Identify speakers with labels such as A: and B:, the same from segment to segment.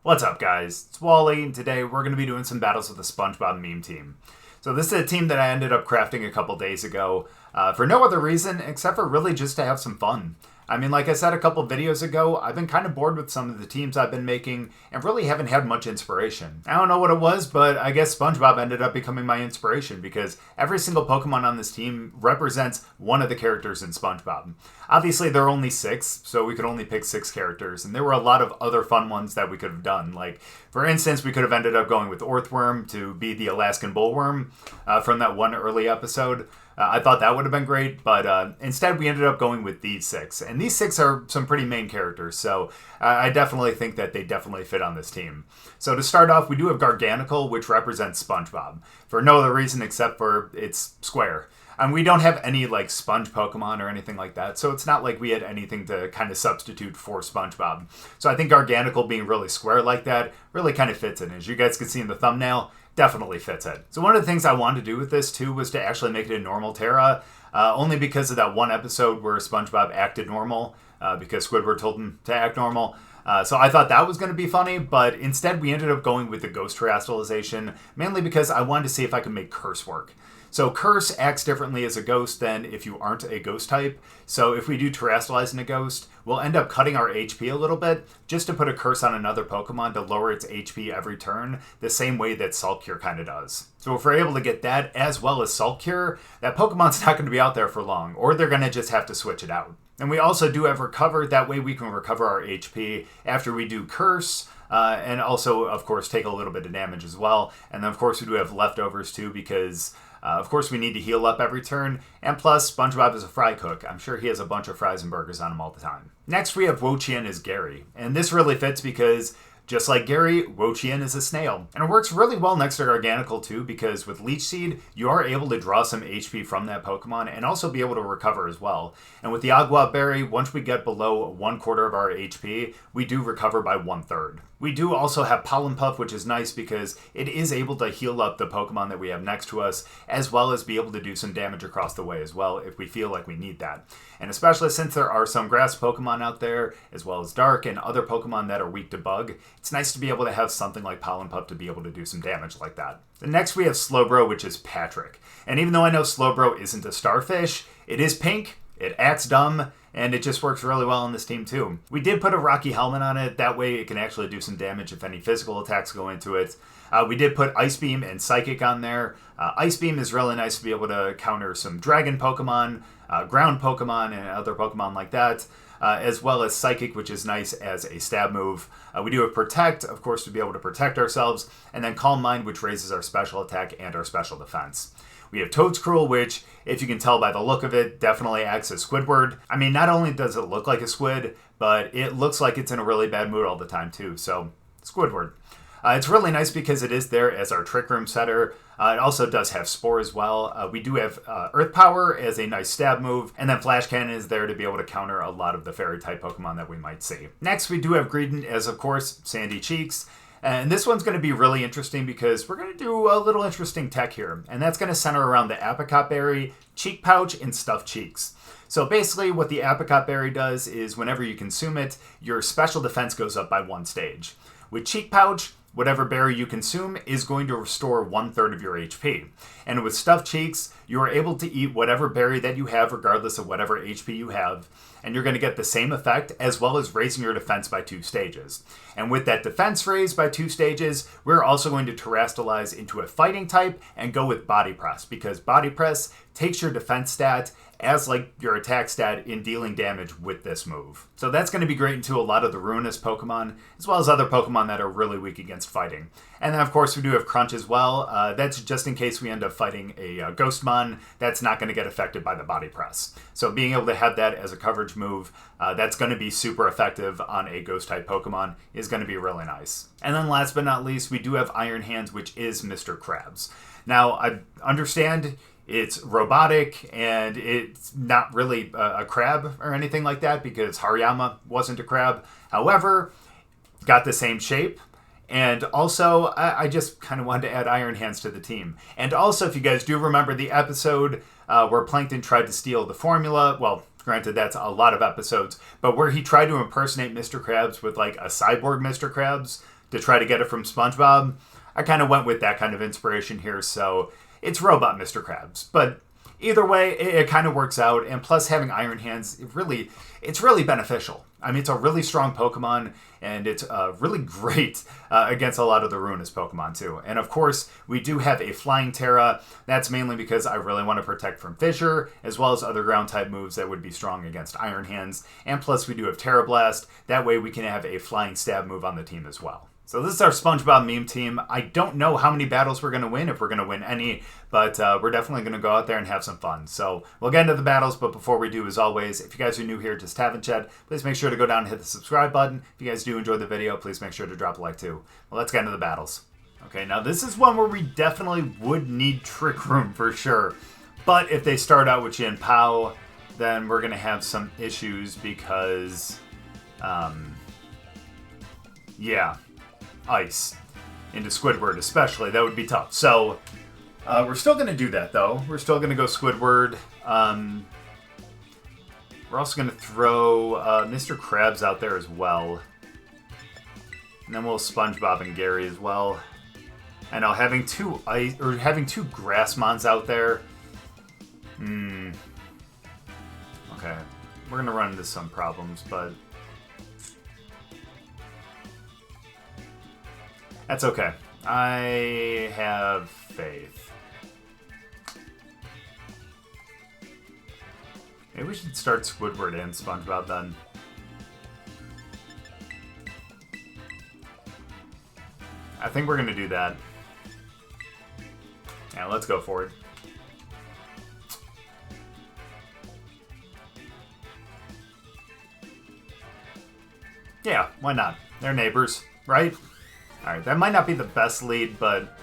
A: What's up, guys? It's Wally, and today we're going to be doing some battles with the Spongebob Meme Team. So this is a team that I ended up crafting a couple days ago for no other reason except for really just to have some fun. I mean, like I said a couple videos ago, I've been kind of bored with some of the teams I've been making and really haven't had much inspiration. I don't know what it was, but I guess SpongeBob ended up becoming my inspiration because every single Pokemon on this team represents one of the characters in SpongeBob. Obviously, there are only 6, so we could only pick 6 characters, and there were a lot of other fun ones that we could have done. Like, for instance, we could have ended up going with Earthworm to be the Alaskan Bullworm from that one early episode. I thought that would have been great, but instead we ended up going with these 6. And these 6 are some pretty main characters, so I definitely think that they definitely fit on this team. So to start off, we do have Garganacl, which represents SpongeBob, for no other reason except for it's square. And we don't have any, like, sponge Pokemon or anything like that, so it's not like we had anything to kind of substitute for SpongeBob. So I think Garganacl being really square like that really kind of fits in. As you guys can see in the thumbnail, definitely fits it. So one of the things I wanted to do with this, too, was to actually make it a normal Terra, only because of that one episode where SpongeBob acted normal, because Squidward told him to act normal. So I thought that was going to be funny, but instead we ended up going with the Ghost Terrestrialization, mainly because I wanted to see if I could make Curse work. So Curse acts differently as a ghost than if you aren't a ghost type. So if we do Terrestrialize in a ghost, we'll end up cutting our HP a little bit just to put a curse on another Pokemon to lower its HP every turn, the same way that Salt Cure kind of does. So if we're able to get that as well as Salt Cure, that Pokemon's not going to be out there for long, or they're going to just have to switch it out. And we also do have Recover, that way we can recover our HP after we do Curse, and also, of course, take a little bit of damage as well. And then, of course, we do have Leftovers too, because of course, we need to heal up every turn, and plus, SpongeBob is a fry cook. I'm sure he has a bunch of fries and burgers on him all the time. Next, we have Wo-Chien as Gary, and this really fits because, just like Gary, Wo-Chien is a snail. And it works really well next to Garganacl too, because with Leech Seed, you are able to draw some HP from that Pokemon and also be able to recover as well. And with the Agua Berry, once we get below 1/4 of our HP, we do recover by 1/3. We do also have Pollen Puff, which is nice because it is able to heal up the Pokemon that we have next to us, as well as be able to do some damage across the way as well if we feel like we need that. And especially since there are some grass Pokemon out there, as well as Dark and other Pokemon that are weak to Bug, it's nice to be able to have something like Pollen Puff to be able to do some damage like that. And next we have Slowbro, which is Patrick. And even though I know Slowbro isn't a starfish, it is pink, it acts dumb, and it just works really well on this team too. We did put a Rocky Helmet on it, that way it can actually do some damage if any physical attacks go into it. We did put Ice Beam and Psychic on there. Ice Beam is really nice to be able to counter some Dragon Pokemon, Ground Pokemon, and other Pokemon like that. As well as Psychic, which is nice as a stab move. We do have Protect, of course, to be able to protect ourselves, and then Calm Mind, which raises our special attack and our special defense. We have Toedscruel, which, if you can tell by the look of it, definitely acts as Squidward. I mean, not only does it look like a squid, but it looks like it's in a really bad mood all the time too, so Squidward. It's really nice because it is there as our Trick Room setter. It also does have Spore as well. We do have Earth Power as a nice stab move, and then Flash Cannon is there to be able to counter a lot of the Fairy-type Pokemon that we might see. Next, we do have Greedent as, of course, Sandy Cheeks. And this one's going to be really interesting because we're going to do a little interesting tech here, and that's going to center around the Apricot Berry, Cheek Pouch, and Stuffed Cheeks. So basically what the Apricot Berry does is whenever you consume it, your special defense goes up by 1 stage. With Cheek Pouch, whatever berry you consume is going to restore 1/3 of your HP. And with Stuffed Cheeks, you are able to eat whatever berry that you have regardless of whatever HP you have, and you're going to get the same effect as well as raising your defense by 2 stages. And with that defense raised by 2 stages, we're also going to terrestrialize into a fighting type and go with Body Press, because Body Press takes your defense stat as like your attack stat in dealing damage with this move. So that's going to be great into a lot of the ruinous Pokemon, as well as other Pokemon that are really weak against fighting. And then of course we do have Crunch as well. That's just in case we end up fighting a Ghostmon that's not going to get affected by the Body Press. So being able to have that as a coverage move, that's going to be super effective on a Ghost type Pokemon, is going to be really nice. And then last but not least, we do have Iron Hands, which is Mr. Krabs. Now I understand it's robotic, and it's not really a crab or anything like that because Hariyama wasn't a crab. However, got the same shape. And also, I just kind of wanted to add Iron Hands to the team. And also, if you guys do remember the episode where Plankton tried to steal the formula, well, granted, that's a lot of episodes, but where he tried to impersonate Mr. Krabs with like a cyborg Mr. Krabs, to try to get it from SpongeBob, I kind of went with that kind of inspiration here, so it's Robot Mr. Krabs. But either way, it kind of works out, and plus having Iron Hands, it's really beneficial. I mean, it's a really strong Pokemon, and it's really great against a lot of the Ruinous Pokemon, too. And of course, we do have a Flying Terra. That's mainly because I really want to protect from Fissure, as well as other Ground-type moves that would be strong against Iron Hands. And plus, we do have Terra Blast. That way, we can have a Flying Stab move on the team as well. So this is our SpongeBob meme team. I don't know how many battles we're going to win, if we're going to win any, but we're definitely going to go out there and have some fun. So we'll get into the battles, but before we do, as always, if you guys are new here, just haven't yet, please make sure to go down and hit the subscribe button. If you guys do enjoy the video, please make sure to drop a like too. Well, let's get into the battles. Okay, now this is one where we definitely would need Trick Room for sure. But if they start out with Chien-Pao, then we're going to have some issues because, yeah. Ice into Squidward especially, that would be tough. So we're still going to do that though. We're still going to go Squidward. We're also going to throw Mr. Krabs out there as well. And then we'll Spongebob and Gary as well. I know having two grass mons out there. Okay. We're going to run into some problems, but that's okay. I have faith. Maybe we should start Squidward and SpongeBob then. I think we're going to do that. Yeah, let's go for it. Yeah, why not? They're neighbors, right? Alright, that might not be the best lead, but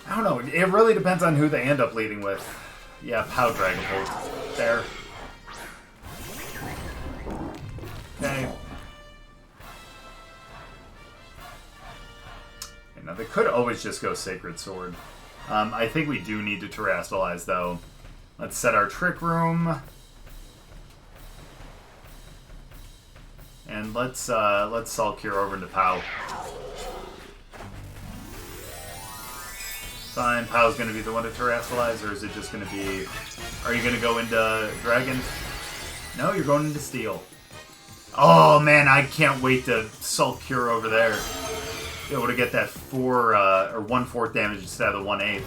A: I don't know. It really depends on who they end up leading with. Yeah, Pow Dragapult. There. Okay. Now, they could always just go Sacred Sword. I think we do need to Terrastallize, though. Let's set our Trick Room. And let's Salt Cure over into Pow. Fine, Pow's gonna be the one to Terrastallize, or is it just gonna be... Are you gonna go into Dragon? No, you're going into Steel. Oh man, I can't wait to Salt Cure over there. Be able to get that 4 or 1/4 damage instead of the 1/8.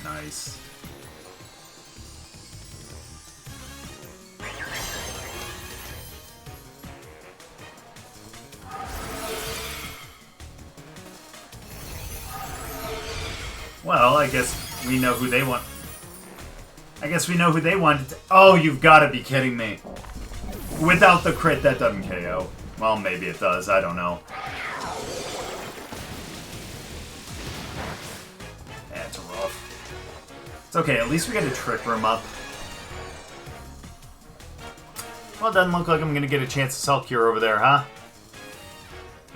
A: Nice. Well, I guess we know who they want. I guess we know who they wanted to... Oh, you've got to be kidding me. Without the crit, that doesn't KO. Well, maybe it does. I don't know. That's rough. It's okay. At least we got a Trick Room up. Well, it doesn't look like I'm going to get a chance to Salt Cure over there, huh?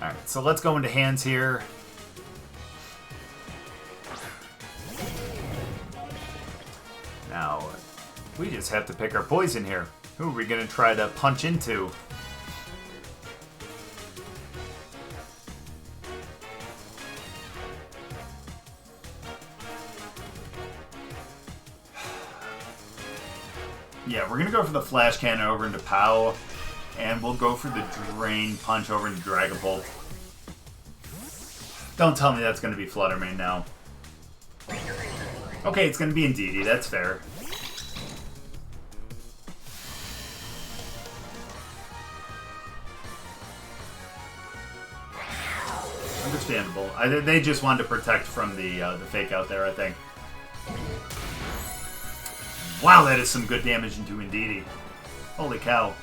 A: Alright, so let's go into hands here. Now, we just have to pick our poison here. Who are we going to try to punch into? Yeah, we're going to go for the Flash Cannon over into Pow, and we'll go for the Drain Punch over into Dragapult. Don't tell me that's going to be Flutter main now. Okay, it's going to be Indeedee, that's fair. Understandable. They just wanted to protect from the fake out there, I think. Wow, that is some good damage into Indeedee. Holy cow.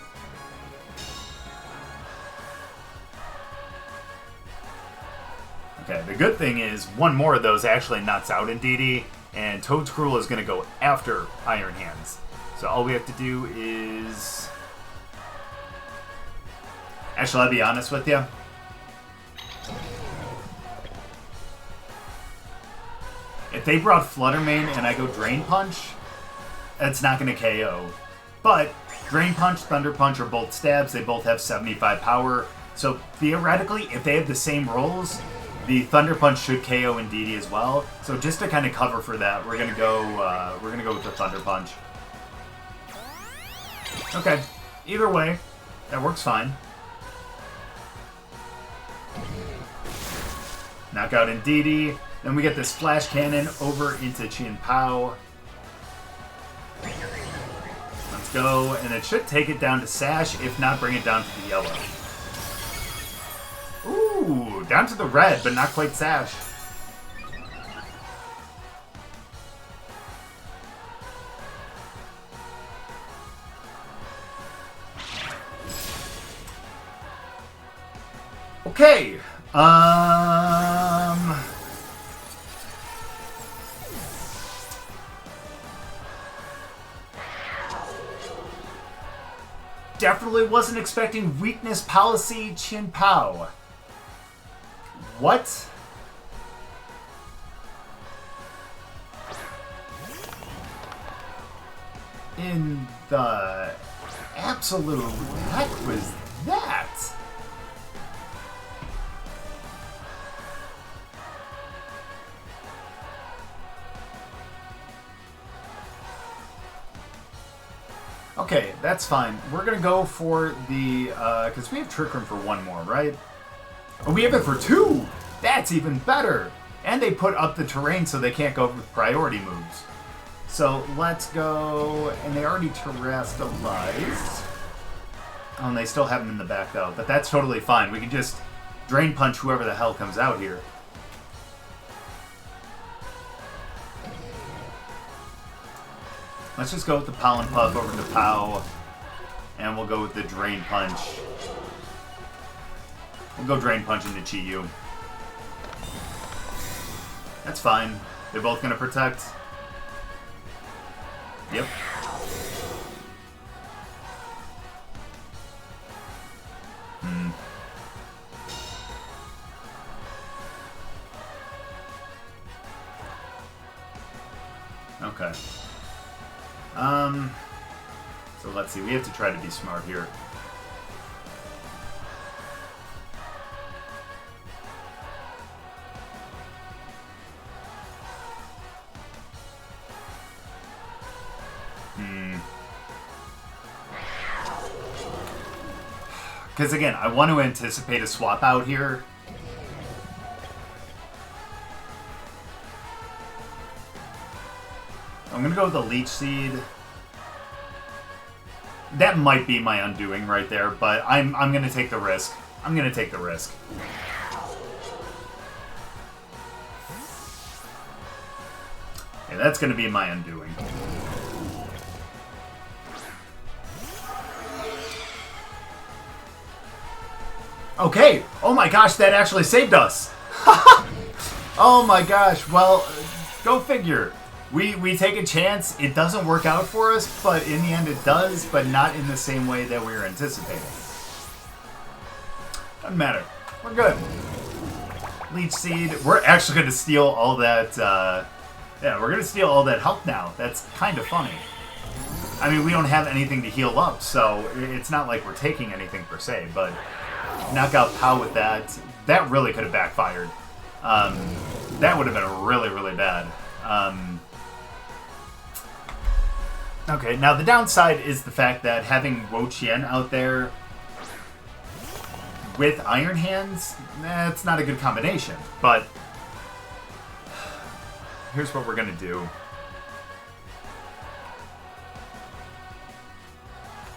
A: Okay, the good thing is one more of those actually knocks out Indeedee, and Toedscruel is going to go after Iron Hands. So all we have to do is... Actually, I'll be honest with you. If they brought Flutter Mane and I go Drain Punch, it's not going to KO. But Drain Punch, Thunder Punch are both stabs. They both have 75 power. So theoretically, if they have the same rolls, the Thunder Punch should KO Indeedee as well. So just to kind of cover for that, we're gonna go with the Thunder Punch. Okay. Either way, that works fine. Knock out Indeedee. Then we get this Flash Cannon over into Chien-Pao. Let's go, and it should take it down to Sash, if not bring it down to the yellow. Ooh, down to the red, but not quite Sash. Okay, definitely wasn't expecting Weakness Policy Chien-Pao. What? In the absolute heck was that? Okay, that's fine. We're gonna go for the, because we have Trick Room for one more, right? Oh, we have it for two! That's even better! And they put up the terrain so they can't go with priority moves. So let's go, and they already terrestrialized. Oh, and they still have them in the back though, but that's totally fine. We can just Drain Punch whoever the hell comes out here. Let's just go with the Pollen Puff over to Pow, and we'll go with the Drain Punch. We'll go Drain Punch into Chi-Yu. That's fine. They're both going to protect. Yep. Okay. So let's see. We have to try to be smart here. Because again, I want to anticipate a swap out here. I'm going to go with the Leech Seed. That might be my undoing right there, but I'm going to take the risk. I'm going to take the risk. Yeah, that's going to be my undoing. Okay. Oh my gosh, that actually saved us. Oh my gosh. Well, go figure. We take a chance. It doesn't work out for us, but in the end it does, but not in the same way that we were anticipating. Doesn't matter. We're good. Leech Seed. We're actually going to steal all that, yeah, we're going to steal all that health now. That's kind of funny. I mean, we don't have anything to heal up, so it's not like we're taking anything per se, but knock out Pow with that. That really could have backfired. That would have been really, really bad. Okay, now the downside is the fact that having Wo-Chien out there with Iron Hands, it's not a good combination, but here's what we're going to do.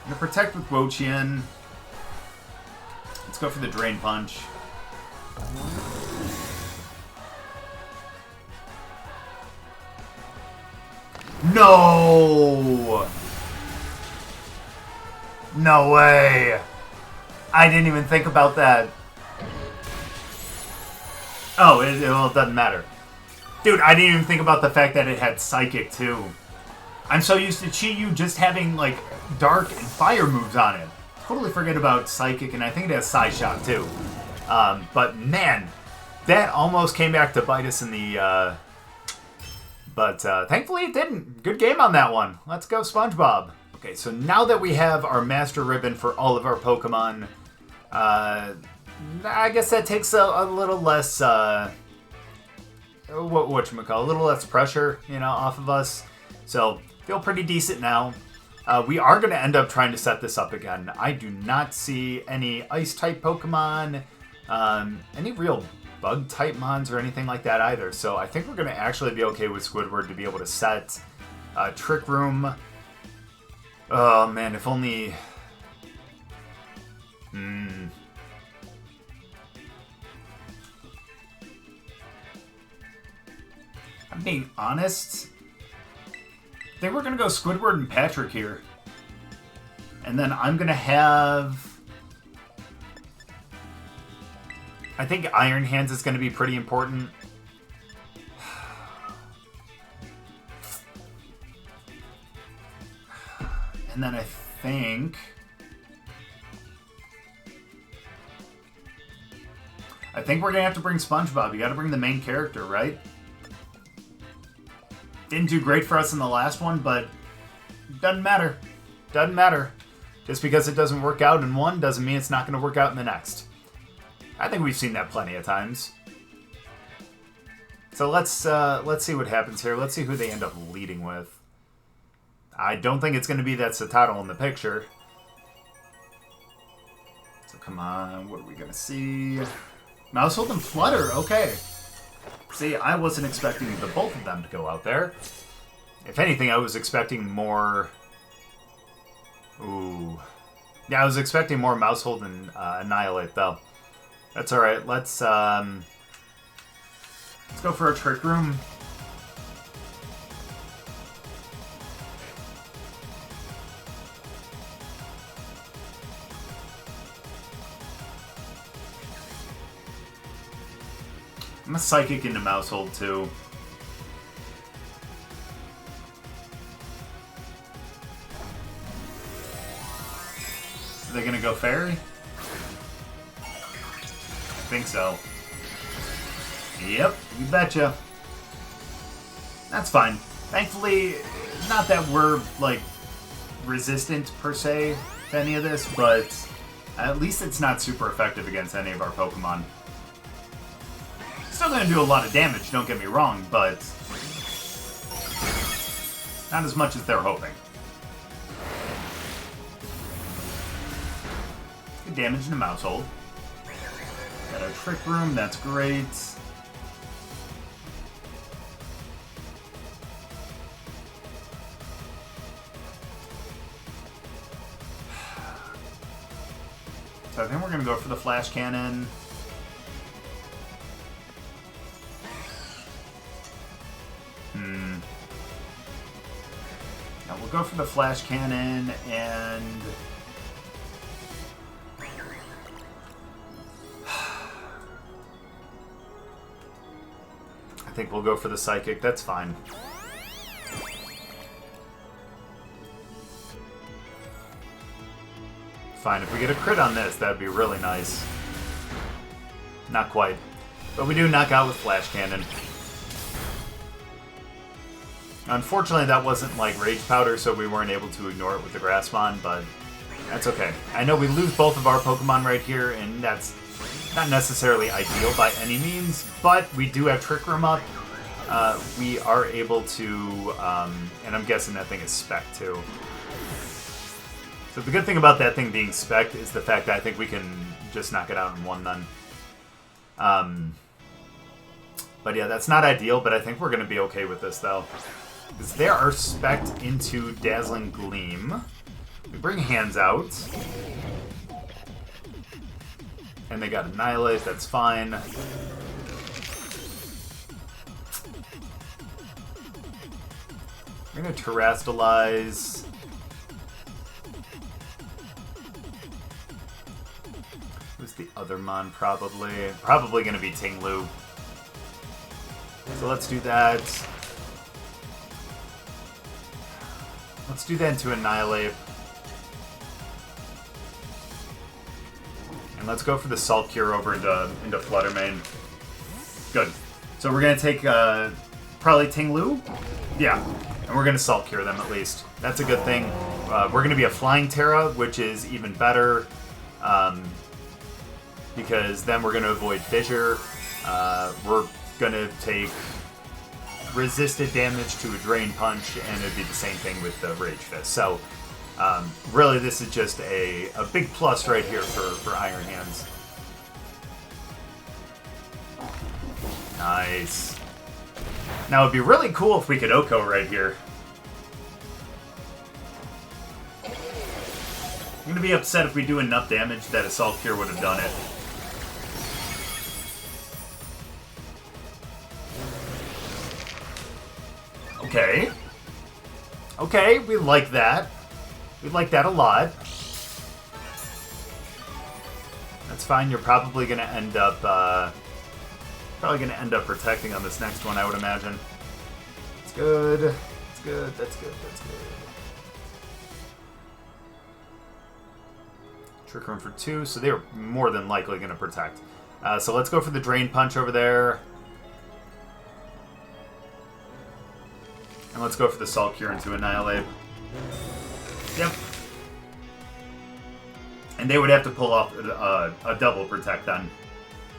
A: I'm going to protect with Wo-Chien. Let's go for the Drain Punch. No! No way! I didn't even think about that. Oh, well, it doesn't matter. Dude, I didn't even think about the fact that it had Psychic, too. I'm so used to Chi-Yu just having, like, Dark and Fire moves on it. Totally forget about Psychic, and I think it has Psy-Shock, too. But, man, that almost came back to bite us in the But thankfully it didn't. Good game on that one. Let's go, SpongeBob. Okay, so now that we have our Master Ribbon for all of our Pokemon, I guess that takes a little less, whatchamacallit, a little less pressure, off of us. So, feel pretty decent now. We are going to end up trying to set this up again. I do not see any Ice-type Pokemon, any real Bug-type Mons or anything like that either. So I think we're going to actually be okay with Squidward to be able to set Trick Room. Oh, man, if only... I'm being honest. I think we're going to go Squidward and Patrick here. And then I'm going to have... I think Iron Hands is going to be pretty important. And then I think... we're going to have to bring SpongeBob. You got to bring the main character, right? Didn't do great for us in the last one, but doesn't matter. Doesn't matter. Just because it doesn't work out in one doesn't mean it's not going to work out in the next. I think we've seen that plenty of times. So let's see what happens here. Let's see who they end up leading with. I don't think it's going to be that Satotl in the picture. So come on, what are we going to see? Maushold and Flutter, okay. See, I wasn't expecting the both of them to go out there. If anything, I was expecting more... Ooh. Yeah, I was expecting more Maushold and Annihilape, though. That's alright. Let's go for a Trick Room. I'm a Psychic into Maushold, too. Are they gonna go Fairy? I think so. Yep, you betcha. That's fine. Thankfully, not that we're, like, resistant, per se, to any of this, but at least it's not super effective against any of our Pokemon. Still gonna do a lot of damage, don't get me wrong, but not as much as they're hoping. Good damage in the Maushold. Got our Trick Room, that's great. So I think we're going to go for the Flash Cannon. Now we'll go for the Flash Cannon and... I think we'll go for the Psychic. That's fine. Fine. If we get a crit on this, that'd be really nice. Not quite. But we do knock out with Flash Cannon. Unfortunately, that wasn't like Rage Powder, so we weren't able to ignore it with the Grass Bond, but that's okay. I know we lose both of our Pokemon right here, and that's not necessarily ideal by any means, but we do have Trick Room up. We are able to, and I'm guessing that thing is Spec too. So the good thing about that thing being Spec is the fact that I think we can just knock it out in one then. But yeah, that's not ideal, but I think we're going to be okay with this though. Because they are Spec'd into Dazzling Gleam. We bring Hands out. And they got Annihilate, that's fine. We're going to Terrastalize. Who's the other Mon, probably? Probably going to be Ting-Lu. So let's do that. Let's do that into Annihilate. And let's go for the Salt Cure over into Flutter Mane. Good. So we're going to take Probably Ting-Lu? Yeah. And we're going to Salt Cure them at least. That's a good thing. We're going to be a Flying Terra, which is even better. Because then we're going to avoid Fissure. We're going to take resisted damage to a Drain Punch, and it'd be the same thing with the Rage Fist. So, really, this is just a big plus right here for Iron Hands. Nice. Now, it'd be really cool if we could Oko right here. I'm going to be upset if we do enough damage that a Salt Cure would have done it. Okay. Okay, we like that. We like that a lot. That's fine. You're probably going to end up protecting on this next one, I would imagine. It's good. It's good. That's good. That's good. Trick Room for 2, so they're more than likely going to protect. So let's go for the Drain Punch over there. And let's go for the Salt Cure into Annihilape. Yep. And they would have to pull off a double protect then.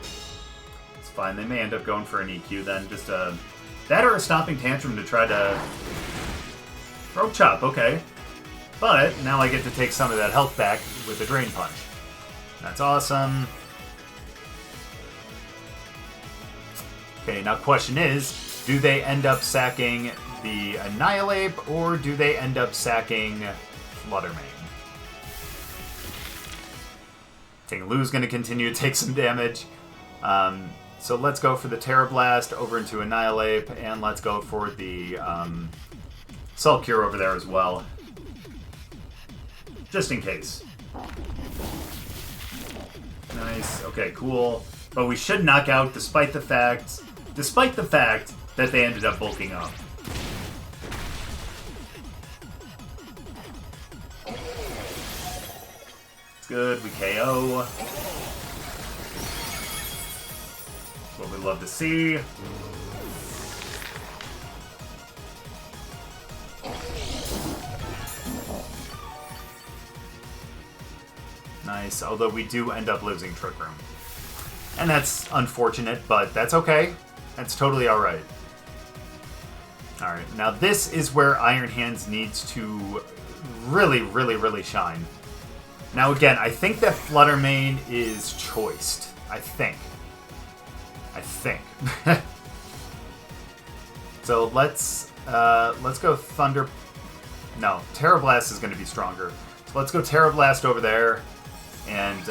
A: It's fine. They may end up going for an EQ then. Just that or a Stomping Tantrum to try to... Throat Chop, okay. But now I get to take some of that health back with the Drain Punch. That's awesome. Okay, now question is, do they end up sacking the Annihilape, or do they end up sacking Flutter Mane? Ting-Lu's going to continue to take some damage. So let's go for the Terra Blast over into Annihilape, and let's go for the Salt Cure over there as well. Just in case. Nice. Okay, cool. But we should knock out despite the fact that they ended up bulking up. Good, we KO. What we love to see. Nice, although we do end up losing Trick Room. And that's unfortunate, but that's okay. That's totally alright. Alright, now this is where Iron Hands needs to really, really, really shine. Now again, I think that Flutter Mane is choiced. I think. So let's go Thunder... No, Terra Blast is going to be stronger. So let's go Terra Blast over there. And,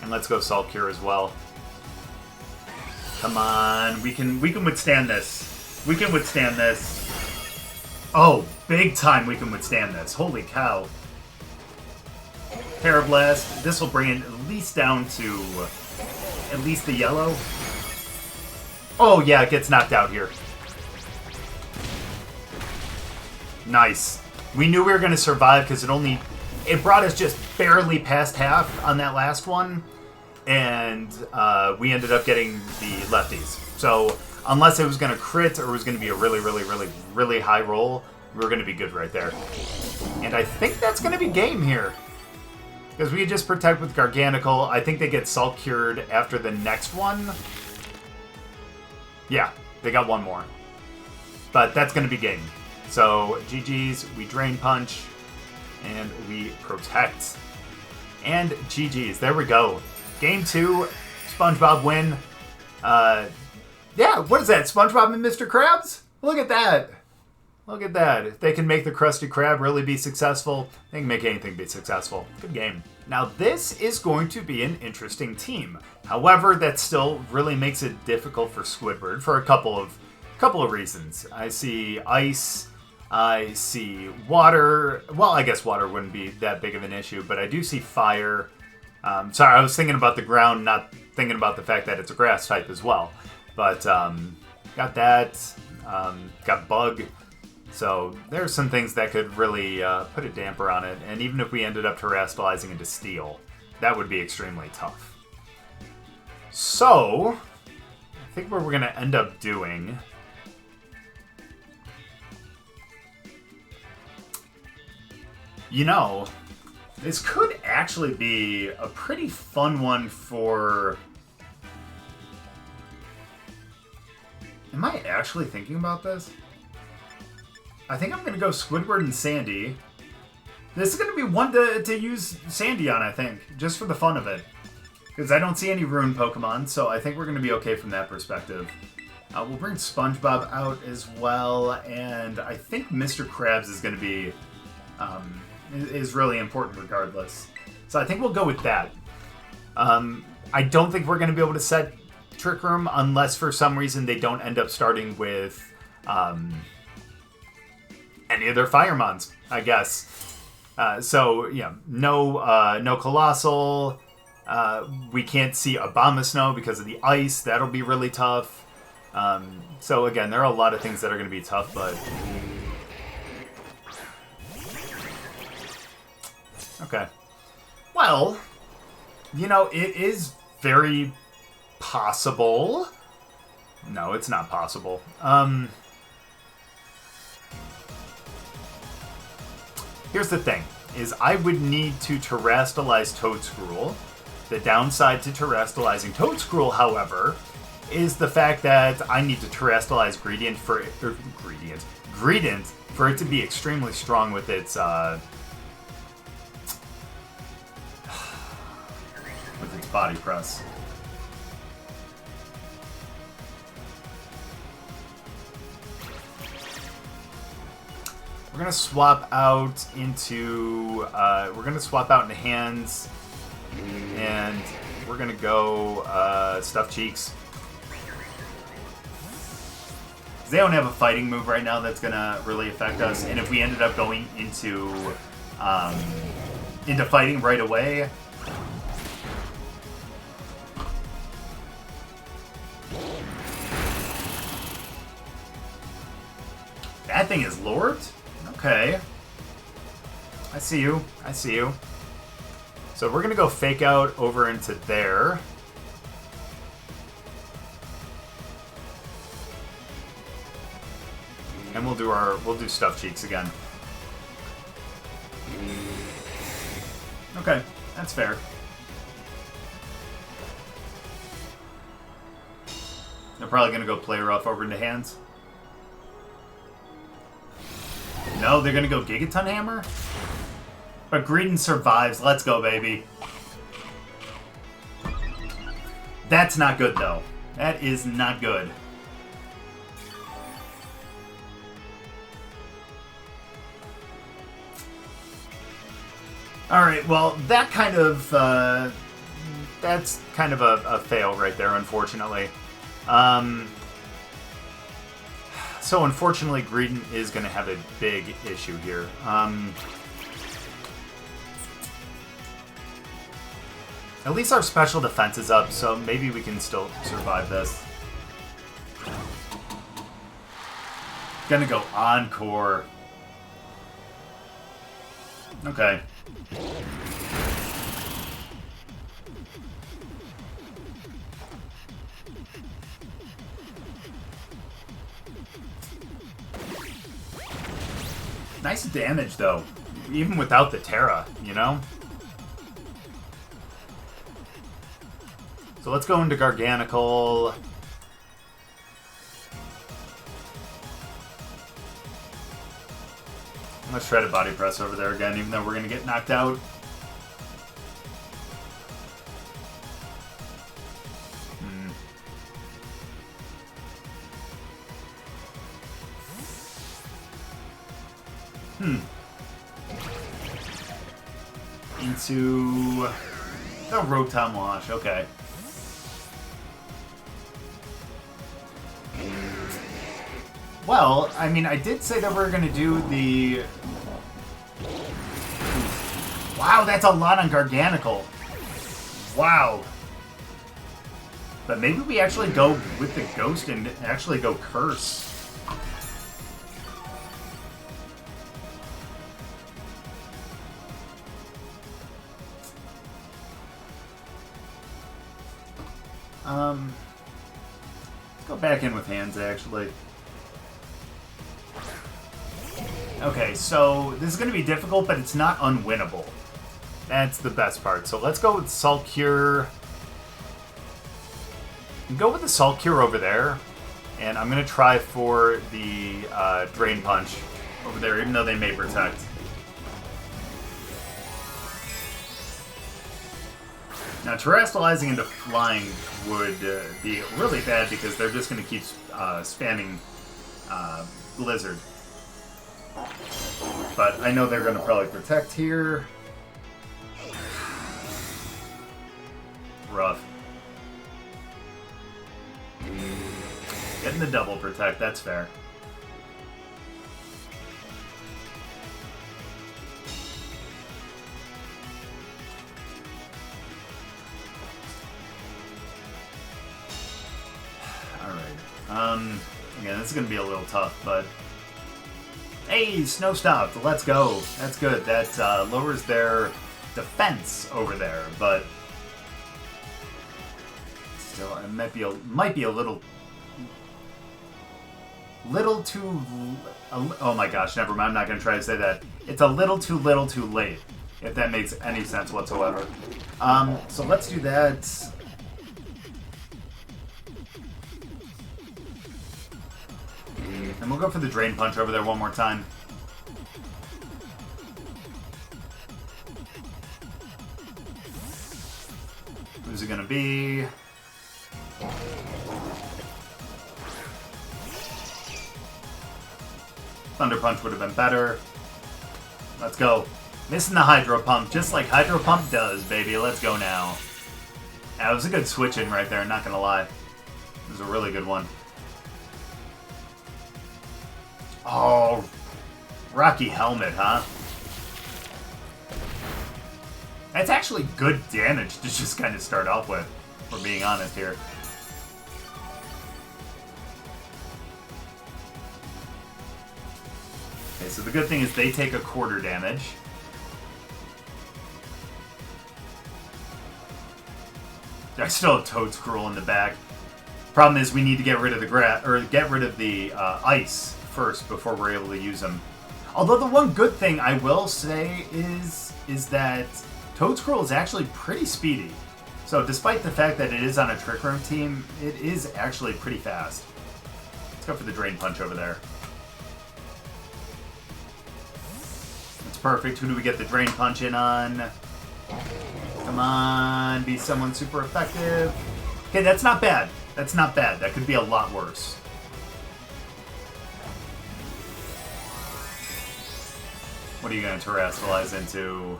A: let's go Salt Cure as well. Come on, we can withstand this. We can withstand this. Oh, big time we can withstand this. Holy cow. Terra Blast. This will bring it at least down to at least the yellow. Oh yeah, it gets knocked out here. Nice. We knew we were going to survive because it brought us just barely past half on that last one. And we ended up getting the lefties. So unless it was going to crit or it was going to be a really, really, really, really high roll, we were going to be good right there. And I think that's going to be game here. Because we just protect with Garganacl. I think they get Salt Cured after the next one. Yeah, they got one more. But that's going to be game. So GG's, we Drain Punch, and we protect. And GG's, there we go. Game 2, SpongeBob win. Yeah, what is that? SpongeBob and Mr. Krabs? Look at that. Look at that. If they can make the Krusty Krab really be successful, they can make anything be successful. Good game. Now, this is going to be an interesting team. However, that still really makes it difficult for Squidward for a couple of reasons. I see ice. I see water. Well, I guess water wouldn't be that big of an issue, but I do see fire. Sorry, I was thinking about the ground, not thinking about the fact that it's a grass type as well. But got that. Got bug. So there's some things that could really put a damper on it, and even if we ended up terastallizing into Steel, that would be extremely tough. So, I think what we're going to end up doing... You know, this could actually be a pretty fun one for... Am I actually thinking about this? I think I'm going to go Squidward and Sandy. This is going to be one to use Sandy on, I think, just for the fun of it. Because I don't see any Ruin Pokemon, so I think we're going to be okay from that perspective. We'll bring Spongebob out as well, and I think Mr. Krabs is going to be... is really important regardless. So I think we'll go with that. I don't think we're going to be able to set Trick Room unless for some reason they don't end up starting with any of their Firemons, I guess. So, yeah, no Colossal. We can't see Abomasnow because of the ice. That'll be really tough. So, again, there are a lot of things that are going to be tough, but... Okay. Well, you know, it is very possible. No, it's not possible. Here's the thing, is I would need to terastallize Toedscruel. The downside to terastallizing Toedscruel, however, is the fact that I need to terastallize Greedent for it to be extremely strong with its body press. We're gonna swap out into hands, and we're gonna go Stuffed Cheeks. They don't have a fighting move right now that's gonna really affect us, and if we ended up going into fighting right away. That thing is lured? Okay. I see you. I see you. So we're gonna go Fake Out over into there. And we'll do Stuffed Cheeks again. Okay, that's fair. They're probably gonna go Play Rough over into hands. No, they're gonna go Gigaton Hammer? But Greedent survives. Let's go, baby. That's not good, though. That is not good. Alright, well, that kind of... that's kind of a fail right there, unfortunately. So unfortunately, Greedent is going to have a big issue here. At least our special defense is up, so maybe we can still survive this. Gonna go Encore. Okay. Nice damage, though. Even without the Terra, you know? So let's go into Garganacl. Let's try to Body Press over there again, even though we're going to get knocked out. Into the Rotom-Wash, okay. Well, I mean, I did say that we were going to do the... Wow, that's a lot on Garganacl. Wow. But maybe we actually go with the Ghost and actually go Curse. Let's go back in with hands, actually. Okay, so this is going to be difficult, but it's not unwinnable. That's the best part. So let's go with Salt Cure. Go with the Salt Cure over there. And I'm going to try for the Drain Punch over there, even though they may protect. Now, Terrestrializing into Flying would be really bad because they're just going to keep spamming Blizzard. But I know they're going to probably protect here. Rough. Getting the double protect, that's fair. Again, this is going to be a little tough, but... Hey, Snow Stopped! Let's go! That's good. That lowers their defense over there, but... Still, it might be a little too... Oh my gosh, never mind. I'm not going to try to say that. It's a little too late, if that makes any sense whatsoever. So let's do that... And we'll go for the Drain Punch over there one more time. Who's it gonna be? Thunder Punch would have been better. Let's go. Missing the Hydro Pump, just like Hydro Pump does, baby. Let's go now. That was a good switch in right there, not gonna lie. It was a really good one. Oh, Rocky Helmet, huh? That's actually good damage to just kind of start off with, if we're being honest here. Okay, so the good thing is they take a quarter damage. I still have Toedscruel in the back. Problem is we need to get rid of the ice first before we're able to use them. Although the one good thing I will say is that Toedscruel is actually pretty speedy. So despite the fact that it is on a Trick Room team, it is actually pretty fast. Let's go for the Drain Punch over there. That's perfect. Who do we get the Drain Punch in on? Come on, be someone super effective. Okay, that's not bad. That's not bad. That could be a lot worse. What are you going to Terrestrialize into?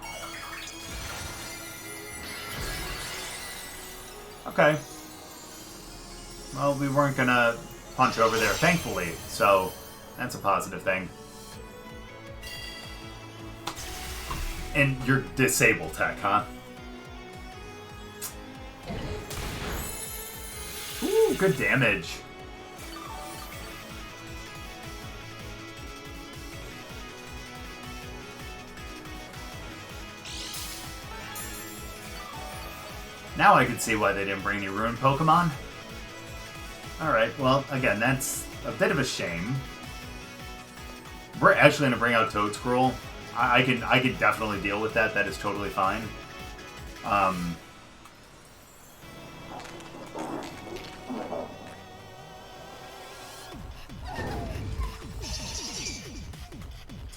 A: Okay. Well, we weren't going to punch over there, thankfully, so that's a positive thing. And you're Disable Tech, huh? Ooh, good damage. Now I could see why they didn't bring any Ruin Pokemon. Alright, well, again, that's a bit of a shame. We're actually going to bring out Toedscruel. I can definitely deal with that. That is totally fine. Let's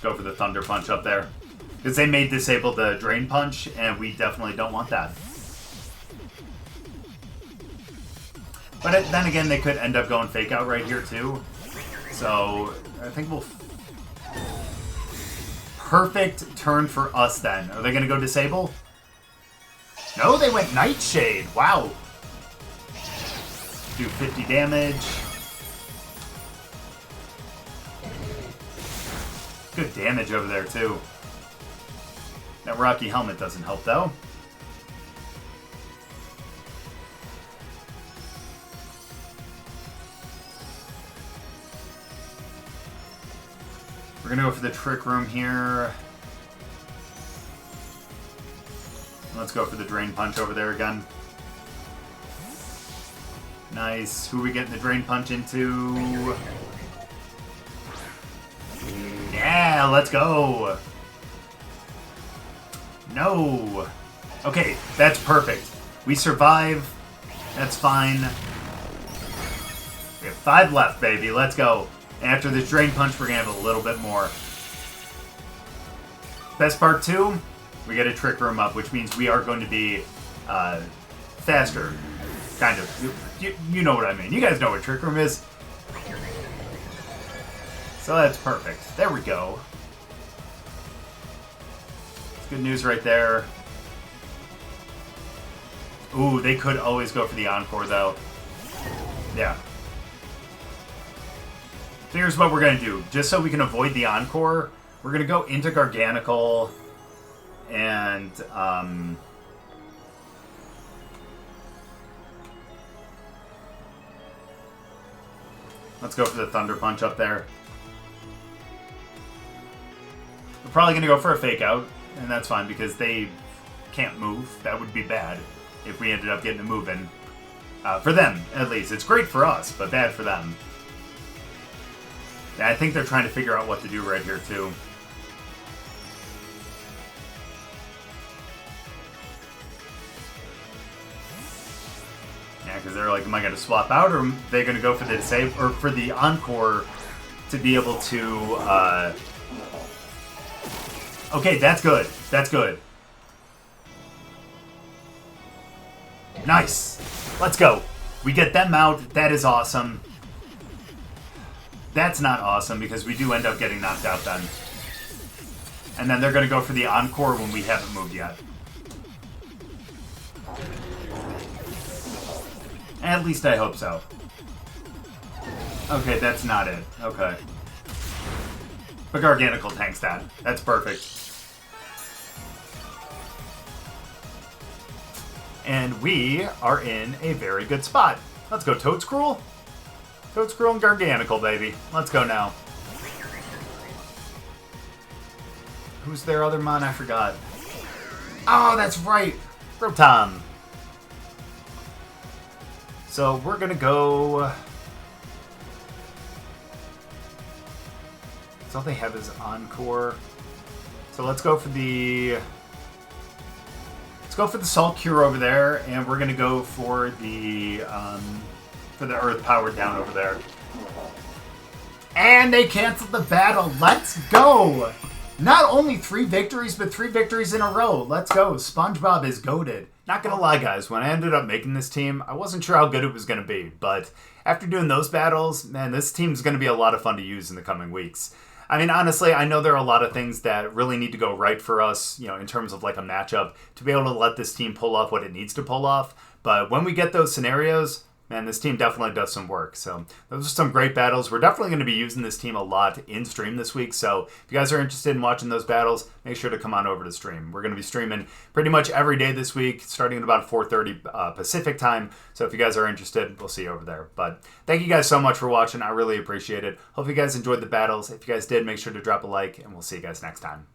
A: go for the Thunder Punch up there. Because they may disable the Drain Punch, and we definitely don't want that. But then again, they could end up going Fake Out right here, too. So, I think we'll... Perfect turn for us, then. Are they going to go Disable? No, they went Nightshade. Wow. Do 50 damage. Good damage over there, too. That Rocky Helmet doesn't help, though. We're going to go for the Trick Room here. Let's go for the Drain Punch over there again. Nice. Who are we getting the Drain Punch into? Yeah, let's go. No. Okay, that's perfect. We survive. That's fine. We have 5 left, baby. Let's go. After this Drain Punch, we're going to have a little bit more. Best part, too, we get a Trick Room up, which means we are going to be faster. Kind of. You know what I mean. You guys know what Trick Room is. So that's perfect. There we go. Good news right there. Ooh, they could always go for the Encore, though. Yeah. So here's what we're going to do. Just so we can avoid the Encore, we're going to go into Garganacl and... let's go for the Thunder Punch up there. We're probably going to go for a Fake Out, and that's fine because they can't move. That would be bad if we ended up getting a move in. For them, at least. It's great for us, but bad for them. Yeah, I think they're trying to figure out what to do right here, too. Yeah, because they're like, am I going to swap out, or are they going to go for the save, or for the Encore to be able to, Okay, that's good. That's good. Nice. Let's go. We get them out. That is awesome. That's not awesome because we do end up getting knocked out then. And then they're going to go for the Encore when we haven't moved yet. At least I hope so. Okay, that's not it. Okay. But Garganacl tanks that. That's perfect. And we are in a very good spot. Let's go Toedscruel. Toedscruel and Garganacl, baby. Let's go now. Who's their other mon? I forgot. Oh, that's right. Rotom. So we're going to go... That's all they have is Encore. So let's go for the... Let's go for the Salt Cure over there, and we're going to go for the Earth Power down over there. And they canceled the battle. Let's go! Not only 3 victories, but 3 victories in a row. Let's go. SpongeBob is goated. Not going to lie, guys. When I ended up making this team, I wasn't sure how good it was going to be. But after doing those battles, man, this team is going to be a lot of fun to use in the coming weeks. I mean, honestly, I know there are a lot of things that really need to go right for us, you know, in terms of like a matchup to be able to let this team pull off what it needs to pull off. But when we get those scenarios, man, this team definitely does some work. So those are some great battles. We're definitely going to be using this team a lot in stream this week. So if you guys are interested in watching those battles, make sure to come on over to stream. We're going to be streaming pretty much every day this week, starting at about 4:30 Pacific time. So if you guys are interested, we'll see you over there. But thank you guys so much for watching. I really appreciate it. Hope you guys enjoyed the battles. If you guys did, make sure to drop a like, and we'll see you guys next time.